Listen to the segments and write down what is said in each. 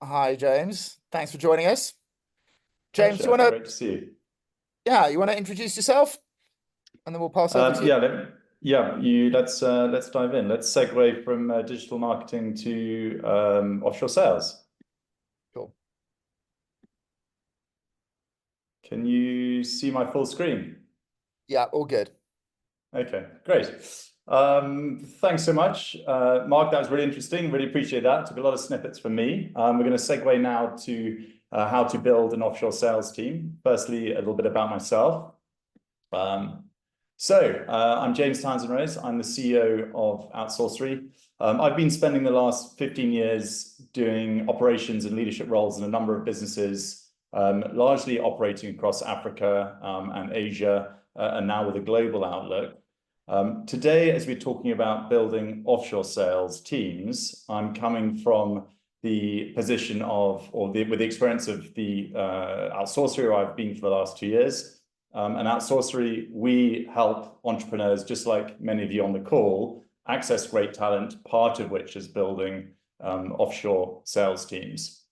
Hi, James. Thanks for joining us. James, Pleasure. Great to see you. you want to introduce yourself, and then we'll pass over to you. Yeah, let's dive in. Let's segue from digital marketing to offshore sales. Cool. Can you see my full screen? Yeah, all good. Okay, great. Thanks so much, Mark. That was really interesting. Really appreciate that. Took a lot of snippets from me. We're going to segue now to how to build an offshore sales team. Firstly, a little bit about myself. I'm James Townsend-Rose. I'm the CEO of Outsourcery. I've been spending the last 15 years doing operations and leadership roles in a number of businesses, largely operating across Africa and Asia, and now with a global outlook. Today, as we're talking about building offshore sales teams, I'm coming from the position of, with the experience of the Outsourcery, where I've been for the last 2 years. And Outsourcery, we help entrepreneurs, just like many of you on the call, access great talent, part of which is building offshore sales teams.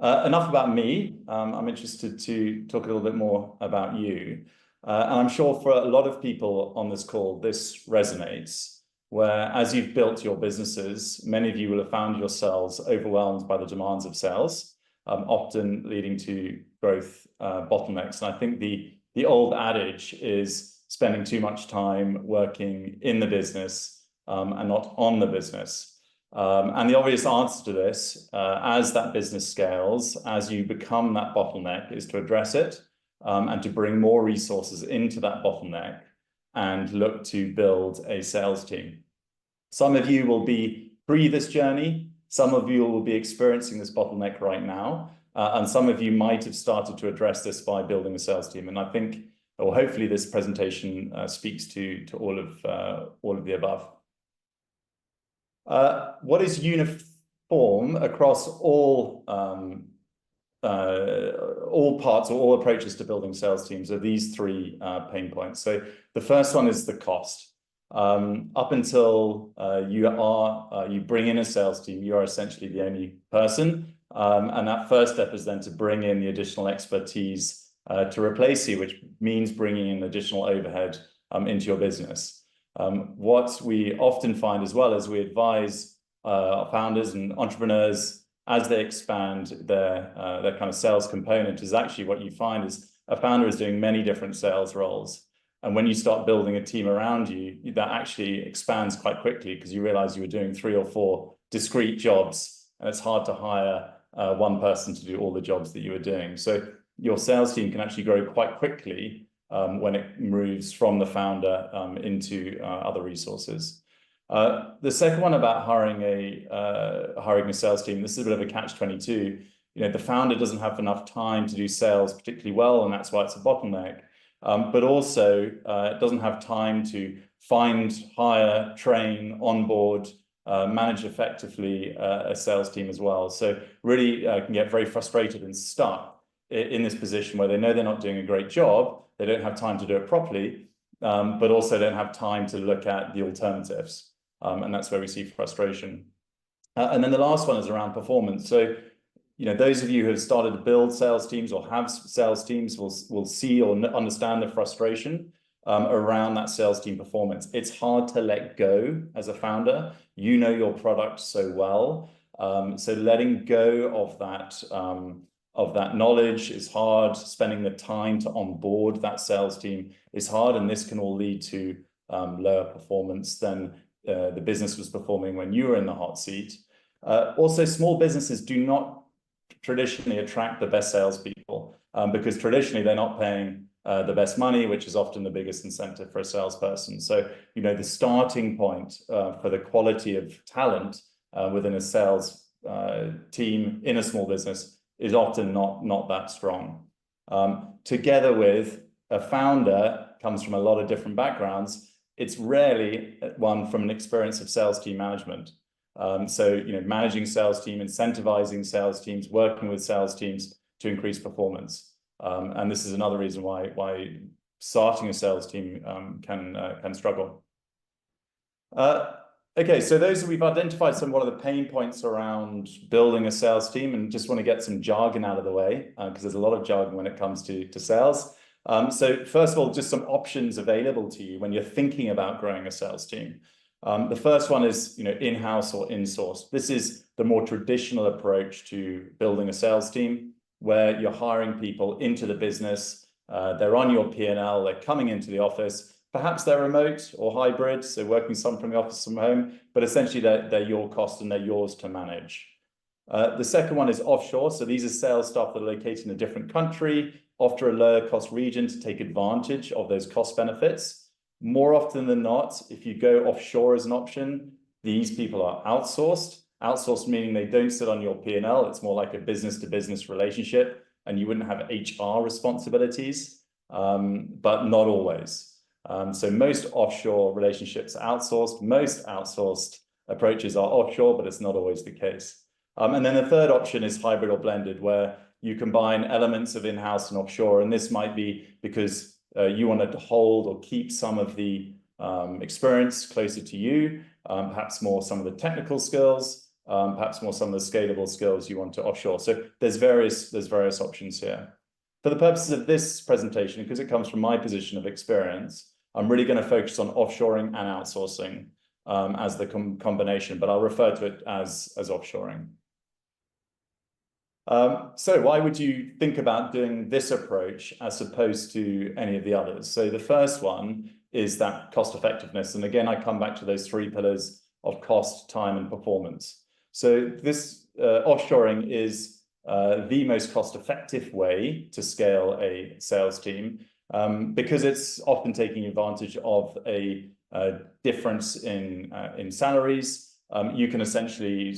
Enough about me. I'm interested to talk a little bit more about you. And I'm sure for a lot of people on this call, this resonates, where as you've built your businesses, many of you will have found yourselves overwhelmed by the demands of sales, often leading to growth bottlenecks. And I think the old adage is spending too much time working in the business and not on the business. And the obvious answer to this, as that business scales, as you become that bottleneck, is to address it and to bring more resources into that bottleneck and look to build a sales team. Some of you will be pre this journey. Some of you will be experiencing this bottleneck right now. And some of you might have started to address this by building a sales team. And I think, or hopefully this presentation speaks to all of the above. What is uniform across all parts or all approaches to building sales teams are these three pain points. So the first one is the cost. Up until you bring in a sales team, you are essentially the only person. And that first step is then to bring in the additional expertise to replace you, which means bringing in additional overhead into your business. What we often find as well is we advise founders and entrepreneurs as they expand their kind of sales component, is actually what you find is a founder is doing many different sales roles. And when you start building a team around you, that actually expands quite quickly because you realize you were doing 3 or 4 discrete jobs, and it's hard to hire one person to do all the jobs that you were doing. So your sales team can actually grow quite quickly when it moves from the founder into other resources. The second one about hiring a sales team, this is a bit of a catch-22. The founder doesn't have enough time to do sales particularly well, and that's why it's a bottleneck. But also it doesn't have time to find, hire, train, onboard, manage effectively a sales team as well. So really can get very frustrated and stuck in this position where they know they're not doing a great job, they don't have time to do it properly, but also don't have time to look at the alternatives. And that's where we see frustration. And then the last one is around performance. So those of you who have started to build sales teams or have sales teams will see or understand the frustration around that sales team performance. It's hard to let go as a founder. You know your product so well. So letting go of that knowledge is hard. Spending the time to onboard that sales team is hard. And this can all lead to lower performance than the business was performing when you were in the hot seat. Also, small businesses do not traditionally attract the best salespeople because traditionally they're not paying the best money, which is often the biggest incentive for a salesperson. So, the starting point for the quality of talent within a sales team in a small business is often not that strong. Together with a founder comes from a lot of different backgrounds. It's rarely one from an experience of sales team management. So, managing sales team, incentivizing sales teams, working with sales teams to increase performance. And this is another reason why starting a sales team can struggle. Okay, so we've identified one of the pain points around building a sales team, and just want to get some jargon out of the way because there's a lot of jargon when it comes to sales. So first of all, just some options available to you when you're thinking about growing a sales team. The first one is, in-house or in-source. This is the more traditional approach to building a sales team, where you're hiring people into the business. They're on your P&L, they're coming into the office. Perhaps they're remote or hybrid, so working some from the office, from home, but essentially they're your cost and they're yours to manage. The second one is offshore. So these are sales staff that are located in a different country, often a lower cost region, to take advantage of those cost benefits. More often than not, if you go offshore as an option, these people are outsourced. Outsourced meaning they don't sit on your P&L. It's more like a business-to-business relationship, and you wouldn't have HR responsibilities, but not always. So most offshore relationships are outsourced. Most outsourced approaches are offshore, but it's not always the case. And then the third option is hybrid or blended, where you combine elements of in-house and offshore. And this might be because you want to hold or keep some of the experience closer to you, perhaps more some of the technical skills, perhaps more some of the scalable skills you want to offshore. So there's various options here. For the purposes of this presentation, because it comes from my position of experience, I'm really going to focus on offshoring and outsourcing as the combination, but I'll refer to it as offshoring. So why would you think about doing this approach as opposed to any of the others? So the first one is that cost effectiveness. And again, I come back to those three pillars of cost, time, and performance. So this offshoring is the most cost-effective way to scale a sales team because it's often taking advantage of a difference in salaries. You can essentially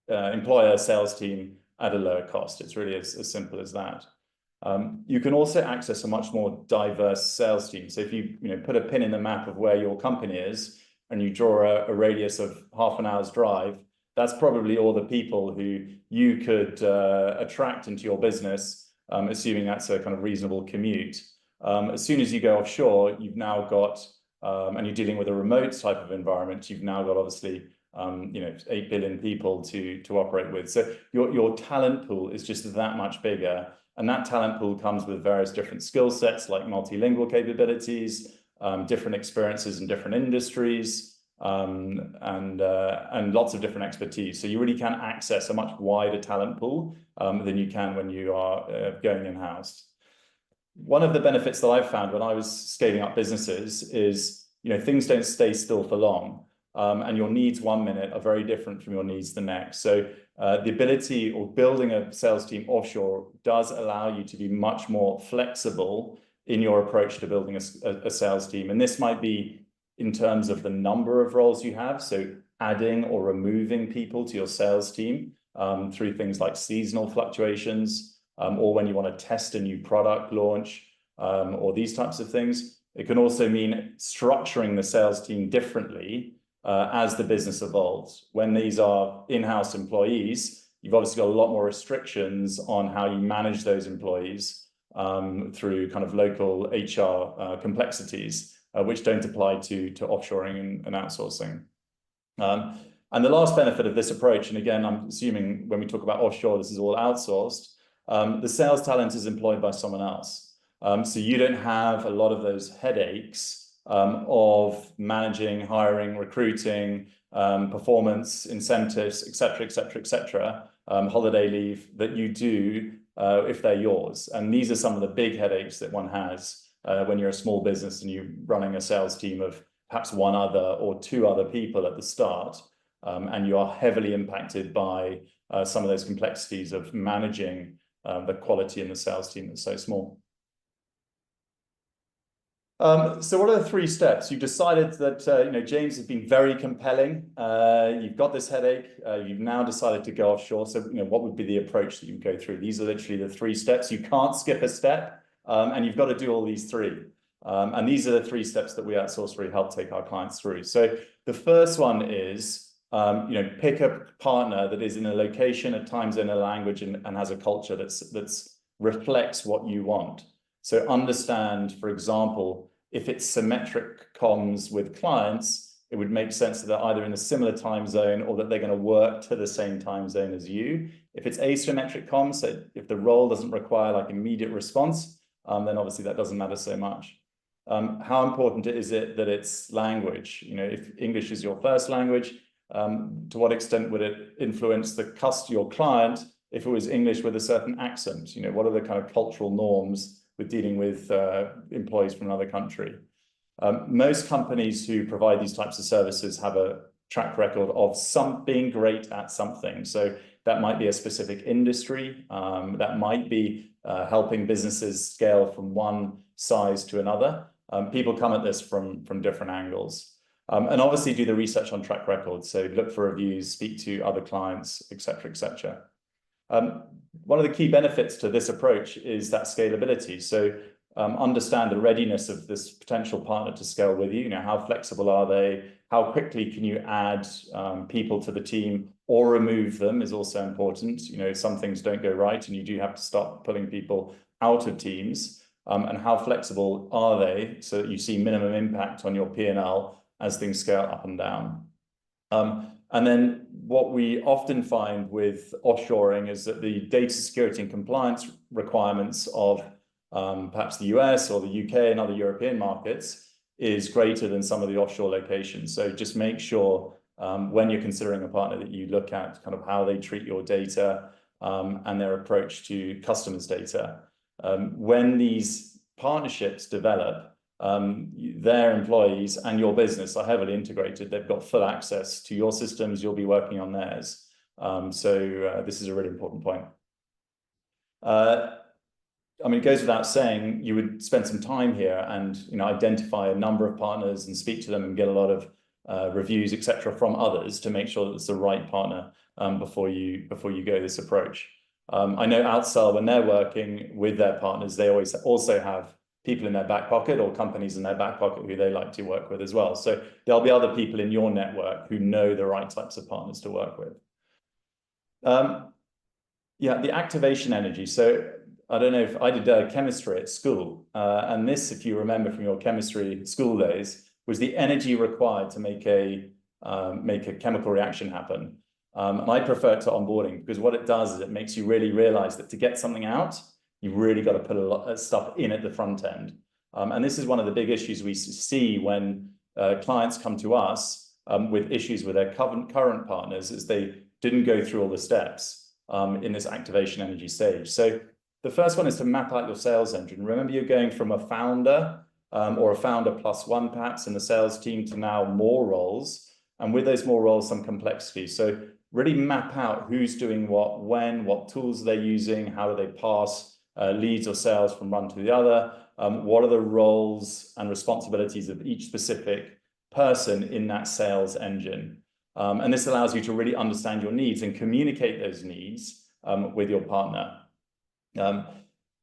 employ a sales team at a lower cost. It's really as simple as that. You can also access a much more diverse sales team. So if you put a pin in the map of where your company is and you draw a radius of half an hour's drive, that's probably all the people who you could attract into your business, assuming that's a kind of reasonable commute. As soon as you go offshore, you've now got, and you're dealing with a remote type of environment, you've now got obviously 8 billion people to operate with. So your talent pool is just that much bigger. And that talent pool comes with various different skill sets like multilingual capabilities, different experiences in different industries, and lots of different expertise. So you really can access a much wider talent pool than you can when you are going in-house. One of the benefits that I've found when I was scaling up businesses is, things don't stay still for long. And your needs 1 minute are very different from your needs the next. So the ability of building a sales team offshore does allow you to be much more flexible in your approach to building a sales team. And this might be in terms of the number of roles you have, so adding or removing people to your sales team through things like seasonal fluctuations, or when you want to test a new product launch, or these types of things. It can also mean structuring the sales team differently as the business evolves. When these are in-house employees, you've obviously got a lot more restrictions on how you manage those employees through kind of local HR complexities, which don't apply to offshoring and outsourcing. And the last benefit of this approach, and again, I'm assuming when we talk about offshore, this is all outsourced, the sales talent is employed by someone else. So you don't have a lot of those headaches of managing, hiring, recruiting, performance, incentives, et cetera, holiday leave that you do if they're yours. And these are some of the big headaches that one has when you're a small business and you're running a sales team of perhaps one other or two other people at the start, and you are heavily impacted by some of those complexities of managing the quality in the sales team that's so small. So what are the 3 steps? You've decided that James has been very compelling. You've got this headache. You've now decided to go offshore. So what would be the approach that you go through? These are literally the 3 steps. You can't skip a step, and you've got to do all these 3. And these are the 3 steps that we at Outsourcery help take our clients through. So the first one is pick a partner that is in a location, at times in a language, and has a culture that's reflects what you want. So understand, for example, if it's symmetric comms with clients, it would make sense that they're either in a similar time zone or that they're going to work to the same time zone as you. If it's asymmetric comms, so if the role doesn't require like immediate response, then obviously that doesn't matter so much. How important is it that it's language? You know, if English is your first language, to what extent would it influence your client if it was English with a certain accent? You know, what are the kind of cultural norms with dealing with employees from another country? Most companies who provide these types of services have a track record of being great at something. So that might be a specific industry, that might be helping businesses scale from one size to another. People come at this from different angles. And obviously do the research on track records. So look for reviews, speak to other clients, et cetera, et cetera. One of the key benefits to this approach is that scalability. So understand the readiness of this potential partner to scale with you. You know, how flexible are they? How quickly can you add people to the team or remove them is also important. You know, some things don't go right and you do have to start pulling people out of teams. And how flexible are they so that you see minimum impact on your P&L as things scale up and down. And then what we often find with offshoring is that the data security and compliance requirements of perhaps the US or the UK and other European markets is greater than some of the offshore locations. So just make sure when you're considering a partner that you look at kind of how they treat your data and their approach to customers' data. When these partnerships develop, their employees and your business are heavily integrated. They've got full access to your systems. You'll be working on theirs. So this is a really important point. I mean, it goes without saying, you would spend some time here and, you know, identify a number of partners and speak to them and get a lot of reviews, etc., from others to make sure that it's the right partner before you go this approach. I know Outsell, when they're working with their partners, they always also have people in their back pocket or companies in their back pocket who they like to work with as well. So there'll be other people in your network who know the right types of partners to work with. Yeah, the activation energy. So I don't know if I did chemistry at school, and this, if you remember from your chemistry school days, was the energy required to make a chemical reaction happen. And I prefer it to onboarding because what it does is it makes you really realize that to get something out, you've really got to put a lot of stuff in at the front end. And this is one of the big issues we see when clients come to us with issues with their current partners is they didn't go through all the steps in this activation energy stage. So the first one is to map out your sales engine. Remember, you're going from a founder or a founder plus one, perhaps, in the sales team to now more roles. And with those more roles, some complexity. So really map out who's doing what, when, what tools they're using, how do they pass leads or sales from one to the other, what are the roles and responsibilities of each specific person in that sales engine. And this allows you to really understand your needs and communicate those needs with your partner.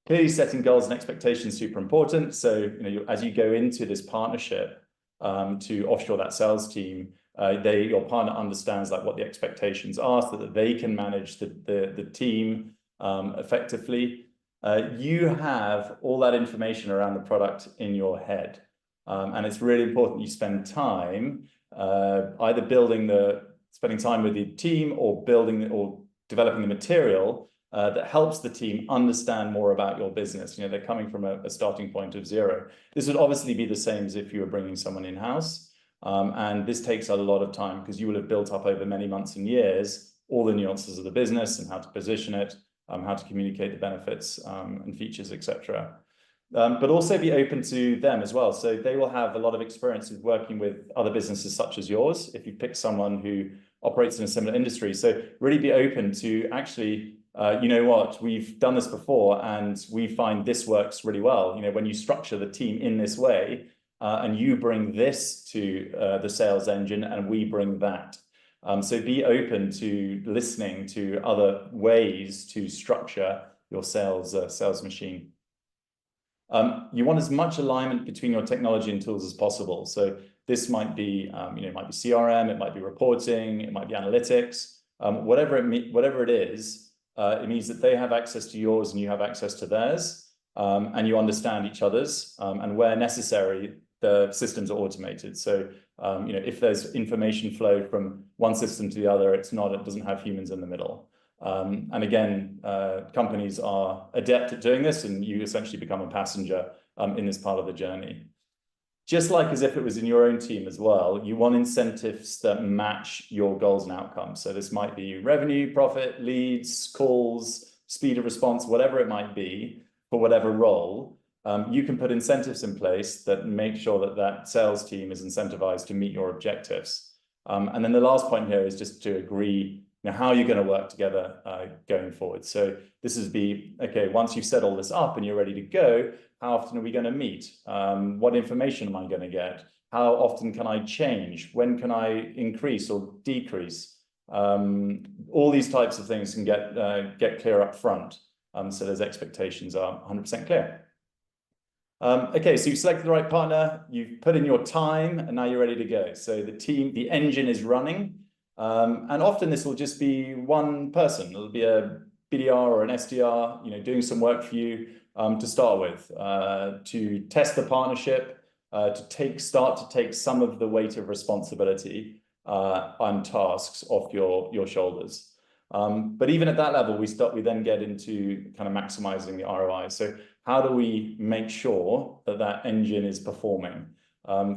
Clearly setting goals and expectations super important. So, you know, as you go into this partnership to offshore that sales team, your partner understands like what the expectations are so that they can manage the team effectively. You have all that information around the product in your head. And it's really important you spend time either spending time with the team or developing the material that helps the team understand more about your business. You know, they're coming from a starting point of zero. This would obviously be the same as if you were bringing someone in-house. And this takes a lot of time because you will have built up over many months and years all the nuances of the business and how to position it, how to communicate the benefits and features, etc. But also be open to them as well. So they will have a lot of experience with working with other businesses such as yours, if you pick someone who operates in a similar industry. So really be open to actually, you know what, we've done this before and we find this works really well. You know, when you structure the team in this way and you bring this to the sales engine and we bring that. So be open to listening to other ways to structure your sales machine. You want as much alignment between your technology and tools as possible. So this might be, it might be CRM, it might be reporting, it might be analytics, whatever it is. It means that they have access to yours and you have access to theirs, and you understand each other's. And where necessary, the systems are automated. So, if there's information flow from one system to the other, it doesn't have humans in the middle. And again, companies are adept at doing this, and you essentially become a passenger in this part of the journey. Just like as if it was in your own team as well, you want incentives that match your goals and outcomes. So this might be revenue, profit, leads, calls, speed of response, whatever it might be for whatever role. You can put incentives in place that make sure that that sales team is incentivized to meet your objectives. And then the last point here is just to agree how you're going to work together going forward. So this is okay, once you've set all this up and you're ready to go, how often are we going to meet? What information am I going to get? How often can I change? When can I increase or decrease? All these types of things can get clear up front. So those expectations are 100% clear. Okay, so you've selected the right partner, you've put in your time, and now you're ready to go. So the engine is running. And often this will just be one person. It'll be a BDR or an SDR, doing some work for you to start with, to test the partnership, to start to take some of the weight of responsibility and tasks off your shoulders. But even at that level, we then get into kind of maximizing the ROI. So how do we make sure that that engine is performing?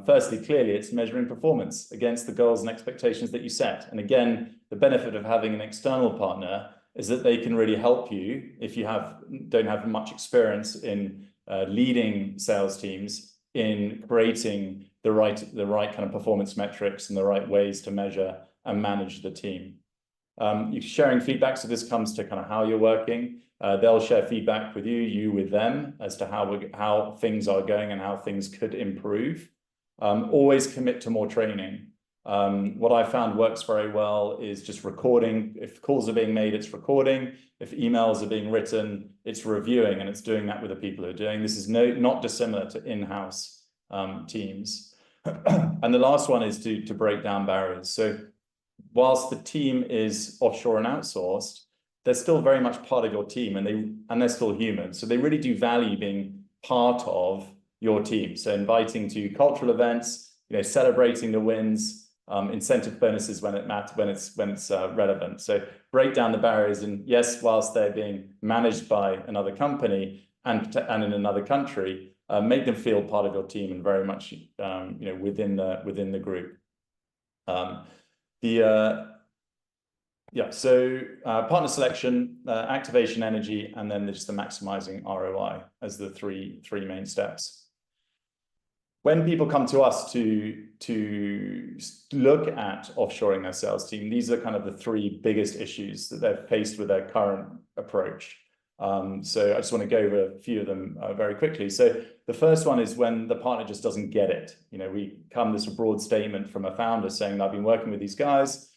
Firstly, clearly, it's measuring performance against the goals and expectations that you set. And again, the benefit of having an external partner is that they can really help you if you don't have much experience in leading sales teams in creating the right kind of performance metrics and the right ways to measure and manage the team. You're sharing feedback, so this comes to kind of how you're working. They'll share feedback with you with them as to how things are going and how things could improve. Always commit to more training. What I found works very well is just recording. If calls are being made, it's recording. If emails are being written, it's reviewing, and it's doing that with the people who are doing. This is not dissimilar to in-house teams. And the last one is to break down barriers. So whilst the team is offshore and outsourced, they're still very much part of your team, and they're still human. So they really do value being part of your team. So inviting to cultural events, celebrating the wins, incentive bonuses when it's relevant. So break down the barriers, and yes, whilst they're being managed by another company and in another country, make them feel part of your team and very much within the group. So partner selection, activation energy, and then just the maximizing ROI as the three main steps. When people come to us to look at offshoring their sales team, these are kind of the three biggest issues that they're faced with their current approach. So I just want to go over a few of them very quickly. So the first one is when the partner just doesn't get it. This a broad statement from a founder saying, I've been working with these guys,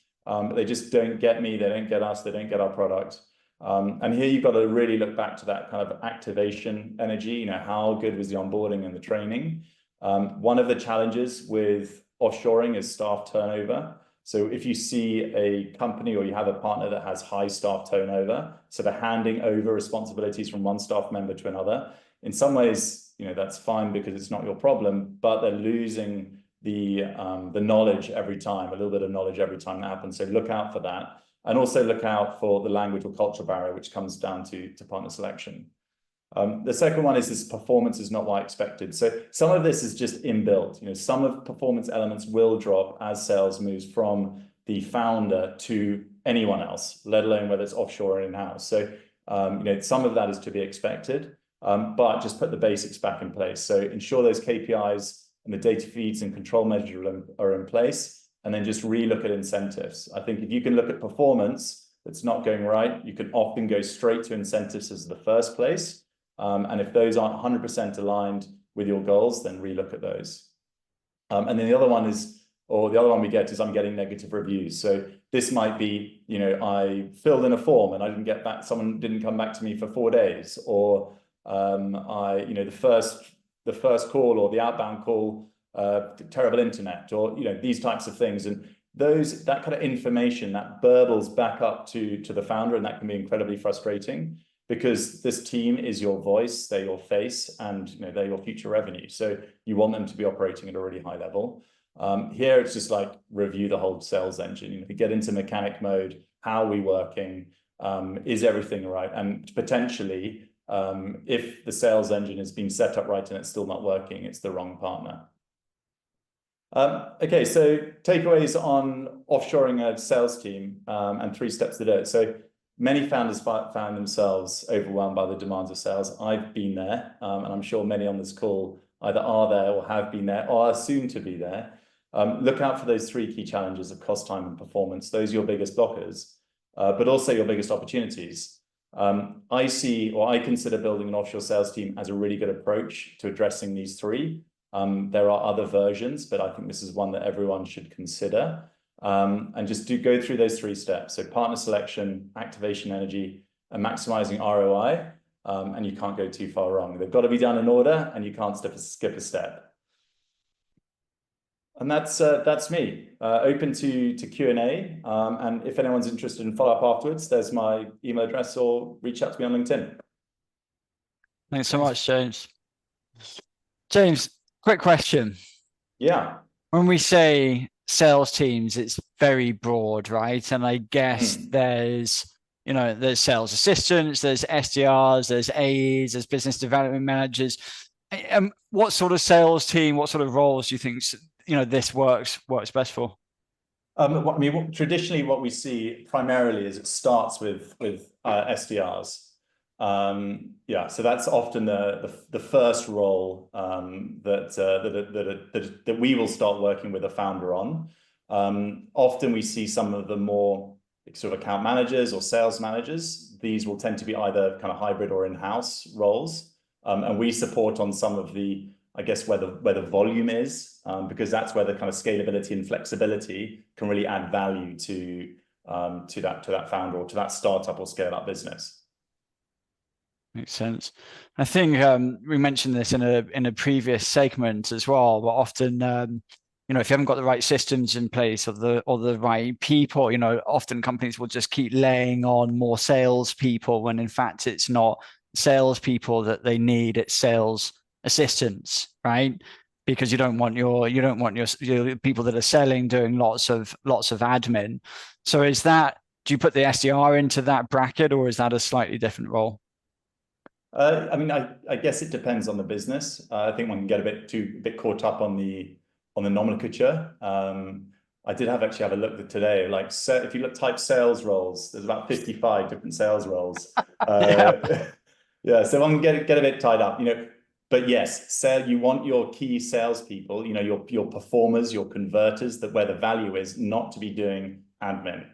they just don't get me, they don't get us, they don't get our product. And here you've got to really look back to that kind of activation energy, how good was the onboarding and the training? One of the challenges with offshoring is staff turnover. So if you see a company or you have a partner that has high staff turnover, so they're handing over responsibilities from one staff member to another, in some ways, that's fine because it's not your problem, but they're losing the knowledge every time, a little bit of knowledge every time that happens. So look out for that. And also look out for the language or culture barrier, which comes down to partner selection. The second one is this performance is not what I expected. So some of this is just inbuilt. Some of performance elements will drop as sales moves from the founder to anyone else, let alone whether it's offshore or in-house. So some of that is to be expected, but just put the basics back in place. So ensure those KPIs and the data feeds and control measures are in place, and then just re-look at incentives. I think if you can look at performance that's not going right, you can often go straight to incentives as the first place. And if those aren't 100% aligned with your goals, then relook at those. And then the other one we get is I'm getting negative reviews. So this might be, I filled in a form and I didn't get back, someone didn't come back to me for 4 days, or the first call or the outbound call, terrible internet, or these types of things. And that kind of information that burbles back up to the founder, and that can be incredibly frustrating. because this team is your voice, they're your face, and they're your future revenue. So you want them to be operating at a really high level. Here it's just like review the whole sales engine. If you get into mechanic mode, how are we working? Is everything right? And potentially, if the sales engine has been set up right and it's still not working, it's the wrong partner. Okay, so takeaways on offshoring a sales team and 3 steps to do it. So many founders found themselves overwhelmed by the demands of sales. I've been there, and I'm sure many on this call either are there or have been there or are soon to be there. Look out for those 3 key challenges of cost, time, and performance. Those are your biggest blockers, but also your biggest opportunities. I consider building an offshore sales team as a really good approach to addressing these 3. There are other versions, but I think this is one that everyone should consider. And just go through those 3 steps. So partner selection, activation energy, and maximizing ROI. And you can't go too far wrong. They've got to be done in order, and you can't skip a step. And that's me. Open to Q&A. And if anyone's interested in follow-up afterwards, there's my email address, or reach out to me on LinkedIn. Thanks so much, James. James, quick question. Yeah. When we say sales teams, it's very broad, right? And I guess there's sales assistants, there's SDRs, there's AEs, there's business development managers. What sort of sales team, what sort of roles do you think this works best for? Traditionally, what we see primarily is it starts with SDRs. So that's often the first role that we will start working with a founder on. Often we see some of the more sort of account managers or sales managers. These will tend to be either kind of hybrid or in-house roles, and we support on some of the, I guess, where the volume is, because that's where the kind of scalability and flexibility can really add value to that founder or to that startup or scale-up business. Makes sense. I think we mentioned this in a previous segment as well, but often if you haven't got the right systems in place or the right people, often companies will just keep laying on more salespeople when in fact it's not salespeople that they need, it's sales assistants, right? Because you don't want your people that are selling doing lots of admin. So do you put the SDR into that bracket, or is that a slightly different role? I guess it depends on the business. I think one can get a bit caught up on the nomenclature. I did actually have a look today. Like, if you type sales roles, there's about 55 different sales roles. So one can get a bit tied up, But yes, you want your key salespeople, your performers, your converters, where the value is not to be doing admin.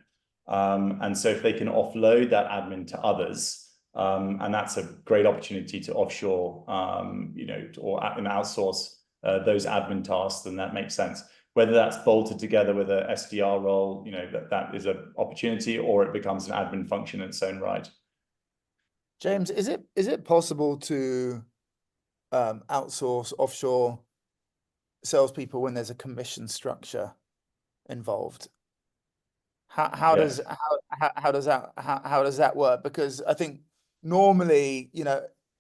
And so if they can offload that admin to others. And that's a great opportunity to offshore, or outsource those admin tasks, then that makes sense. Whether that's bolted together with a SDR role, that is an opportunity, or it becomes an admin function in its own right. James, is it possible to outsource offshore salespeople when there's a commission structure involved? How does that work? Because I think normally,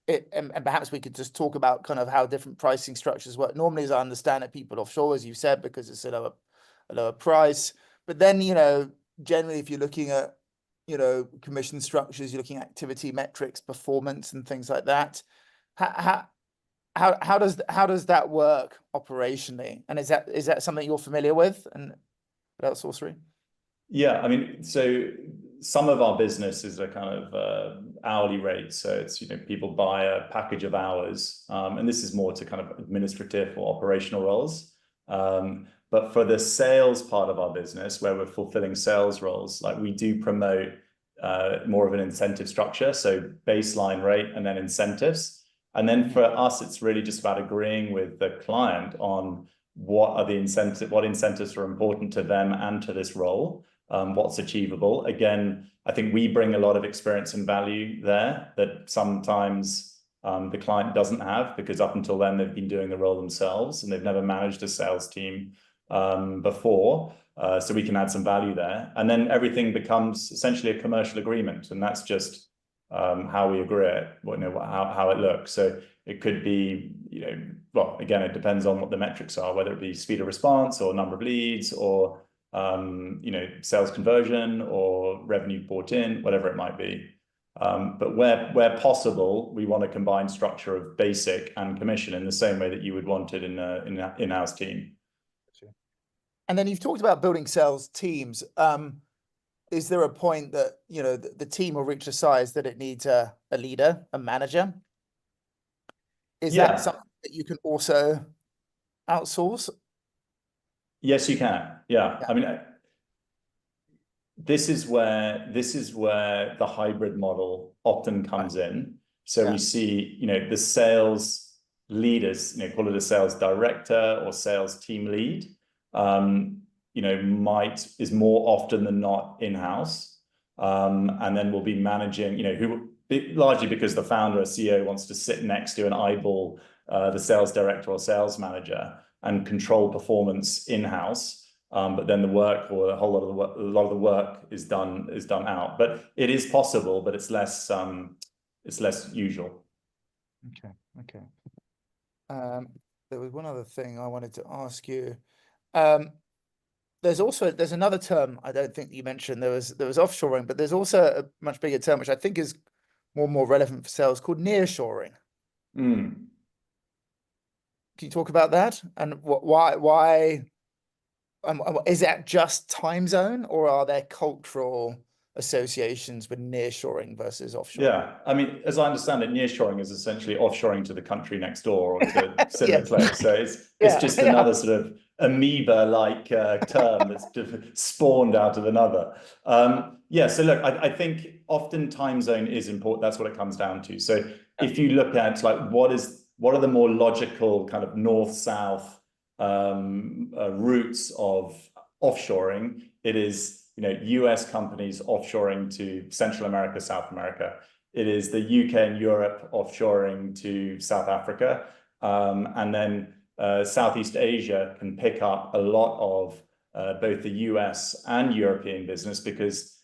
and perhaps we could just talk about kind of how different pricing structures work. Normally, as I understand it, people offshore, as you said, because it's a lower price. But then, generally, if you're looking at, commission structures, you're looking at activity metrics, performance, and things like that. How does that work operationally? And is that something you're familiar with and Outsourcery? Yeah, so some of our business is a kind of hourly rate. So it's, people buy a package of hours, and this is more to kind of administrative or operational roles. But for the sales part of our business, where we're fulfilling sales roles, like we do promote more of an incentive structure. So baseline rate and then incentives. And then for us, it's really just about agreeing with the client on what incentives are important to them and to this role. What's achievable. Again, I think we bring a lot of experience and value there that sometimes the client doesn't have, because up until then they've been doing the role themselves and they've never managed a sales team before. So we can add some value there. And then everything becomes essentially a commercial agreement. And that's just how we agree it, how it looks. So it could be, well, again, it depends on what the metrics are, whether it be speed of response or number of leads or sales conversion or revenue brought in, whatever it might be. But where possible, we want a combined structure of basic and commission in the same way that you would want it in an in-house team. And then you've talked about building sales teams. Is there a point that, the team will reach a size that it needs a leader, a manager? Is that something that you can also outsource? Yes, you can. Yeah. I mean, this is where the hybrid model often comes in. So we see, the sales leaders, call it a sales director or sales team lead, is more often than not in-house. And then we'll be managing, largely because the founder or CEO wants to sit next to and eyeball the sales director or sales manager and control performance in-house. But then the work or a lot of the work is done out. But it is possible, but it's less usual. Okay. There was one other thing I wanted to ask you. There's another term I don't think you mentioned. There was offshoring, but there's also a much bigger term which I think is more relevant for sales, called nearshoring. Can you talk about that and why? Is that just time zone, or are there cultural associations with nearshoring versus offshoring? Yeah, I mean, as I understand it, nearshoring is essentially offshoring to the country next door or to a similar place. So it's just another sort of amoeba-like term that's spawned out of another. So look, I think often time zone is important. That's what it comes down to. So if you look at what are the more logical kind of north-south routes of offshoring, it is US companies offshoring to Central America, South America. It is the UK and Europe offshoring to South Africa. And then Southeast Asia can pick up a lot of both the US and European business because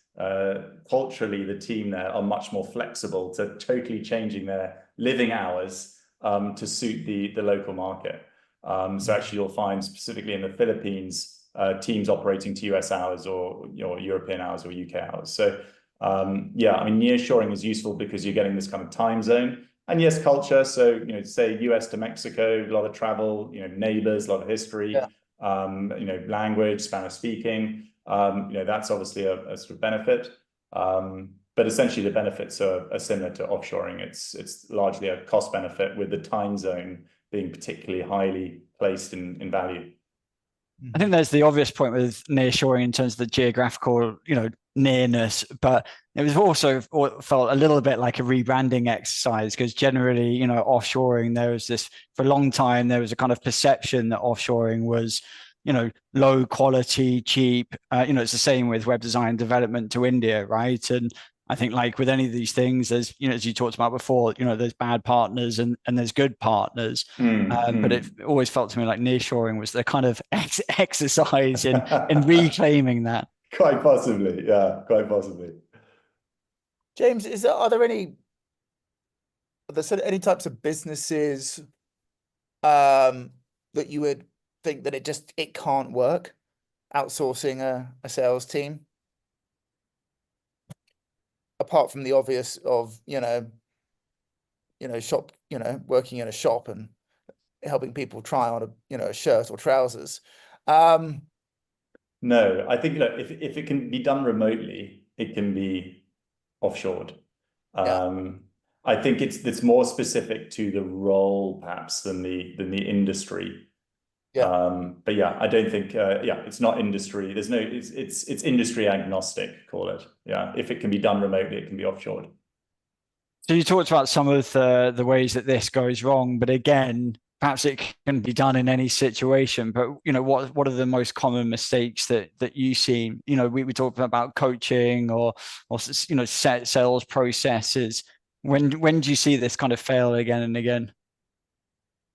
culturally the team there are much more flexible to totally changing their living hours to suit the local market. So actually you'll find specifically in the Philippines, teams operating to US hours or European hours or UK hours. So I mean, nearshoring is useful because you're getting this kind of time zone. And yes, culture. So, say US to Mexico, a lot of travel, neighbors, a lot of history, language, Spanish speaking, that's obviously a sort of benefit. But essentially the benefits are similar to offshoring. It's largely a cost benefit with the time zone being particularly highly placed in value. I think there's the obvious point with nearshoring in terms of the geographical, nearness, but it was also felt a little bit like a rebranding exercise because generally, offshoring, there was this, for a long time, there was a kind of perception that offshoring was, low quality, cheap. It's the same with web design development to India, right? And I think like with any of these things, there's, as you talked about before, there's bad partners and there's good partners. But it always felt to me like nearshoring was the kind of exercise in reclaiming that. Quite possibly. Yeah, quite possibly. James, are there any types of businesses that you would think that it can't work outsourcing a sales team? Apart from the obvious of, shop, working in a shop and helping people try on a shirt or trousers. No, I think, if it can be done remotely, it can be offshored. I think it's more specific to the role perhaps than the industry. But yeah, I don't think it's not industry. It's industry agnostic, call it. Yeah, if it can be done remotely, it can be offshored. So you talked about some of the ways that this goes wrong, but again, perhaps it can be done in any situation. But what are the most common mistakes that you see? We talked about coaching or sales processes. When do you see this kind of fail again and again?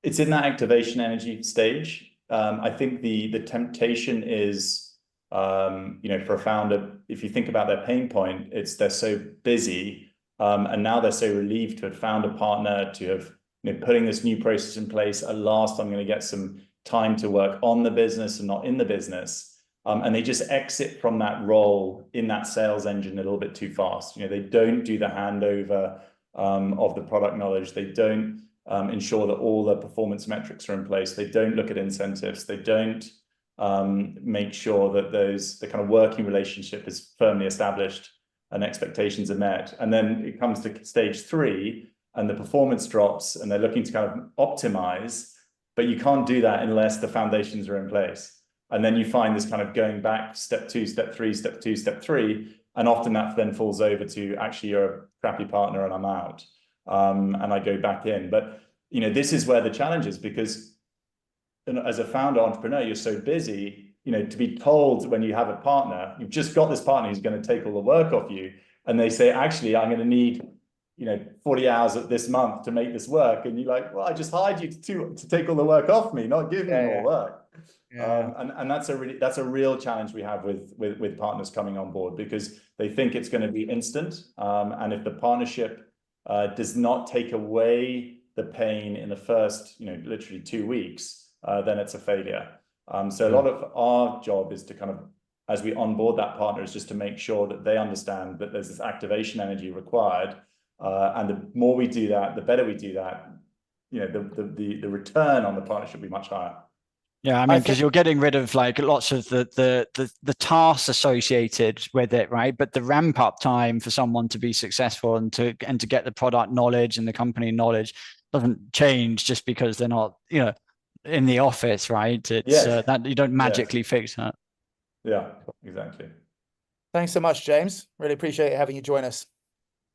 It's in that activation energy stage. I think the temptation is, for a founder, if you think about their pain point, they're so busy And now they're so relieved to have found a partner, to have, putting this new process in place. At last, I'm going to get some time to work on the business and not in the business. And they just exit from that role in that sales engine a little bit too fast. They don't do the handover of the product knowledge. They don't ensure that all the performance metrics are in place. They don't look at incentives. They don't make sure that the kind of working relationship is firmly established and expectations are met. And then it comes to stage 3 and the performance drops and they're looking to kind of optimize, but you can't do that unless the foundations are in place. And then you find this kind of going back, step 2, step 3, step 2, step 3. And often that then falls over to, actually, you're a crappy partner and I'm out. And I go back in. But, this is where the challenge is, because as a founder entrepreneur, you're so busy, to be told when you have a partner, you've just got this partner who's going to take all the work off you. And they say, actually, I'm going to need 40 hours this month to make this work. And you're like, well, I just hired you to take all the work off me, not give me more work. And that's a real challenge we have with partners coming on board, because they think it's going to be instant. And if the partnership does not take away the pain in the first, literally 2 weeks, then it's a failure. So a lot of our job is to kind of, as we onboard that partner, is just to make sure that they understand that there's this activation energy required. And the more we do that, the better we do that, the return on the partnership will be much higher. Yeah, I mean, because you're getting rid of like lots of the tasks associated with it, right? But the ramp up time for someone to be successful and to get the product knowledge and the company knowledge doesn't change just because they're not, in the office, right? It's that you don't magically fix that. Yeah, exactly. Thanks so much, James. Really appreciate having you join us.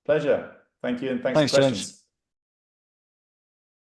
Pleasure. Thank you, and thanks for the questions. James.